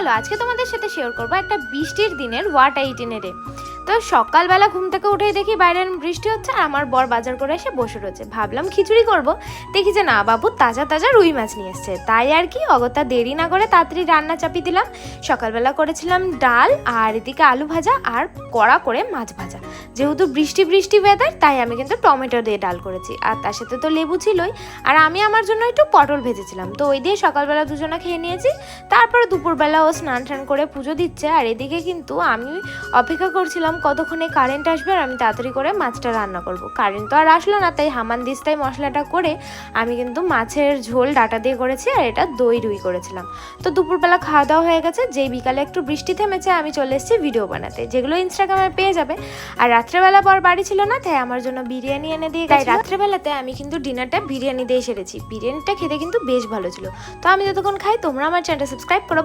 চলো আজকে তোমাদের সাথে শেয়ার করবো একটা বৃষ্টির দিনের what I it in a day. তো সকালবেলা ঘুম থেকে উঠেই দেখি বাইরে বৃষ্টি হচ্ছে আর আমার বর বাজার করে এসে বসে রয়েছে। ভাবলাম খিচুড়ি করব, দেখি যে না বাবু তাজা তাজা রুই মাছ নিয়ে এসছে। তাই আর কি অগত্যা দেরি না করে তাড়াতাড়ি রান্না চাপিয়ে দিলাম। সকালবেলা করেছিলাম ডাল আর এদিকে আলু ভাজা আর কড়া করে মাছ ভাজা। যেহেতু বৃষ্টি বৃষ্টি ওয়েদার তাই আমি কিন্তু টমেটো দিয়ে ডাল করেছি, আর তার সাথে তো লেবু ছিলই। আর আমি আমার জন্য একটু পটল ভেজেছিলাম, তো ওই দিয়ে সকালবেলা দুজনে খেয়ে নিয়েছি। তারপরে দুপুরবেলা ও স্নান টান করে পুজো দিচ্ছে, আর এদিকে কিন্তু আমি অপেক্ষা করছিলাম কতক্ষণে কারেন্ট আসবে আর আমি তাড়াতাড়ি করে মাছটা রান্না করব। কারেন্ট তো আর আসলো না, তাই হামানদিস্তায় মশলাটা করে আমি কিন্তু মাছের ঝোল ডাটা দিয়ে করেছি আর এটা দই রুই করেছিলাম। তো দুপুরবেলা খাওয়া দাওয়া হয়ে গেছে, যেই বিকালে একটু বৃষ্টি থেমেছে আমি চলে এসেছি ভিডিও বানাতে, যেগুলো ইনস্টাগ্রামে পেয়ে যাবে। আর রাত্রেবেলা পর বাড়ি ছিল না, তাই আমার জন্য বিরিয়ানি এনে দিয়ে তাই রাত্রেবেলাতে আমি কিন্তু ডিনারটা বিরিয়ানি দিয়ে সেরেছি। বিরিয়ানিটা খেতে কিন্তু বেশ ভালো ছিল। তো আমি যতক্ষণ খাই তোমরা আমার চ্যানেলটা সাবস্ক্রাইব করো।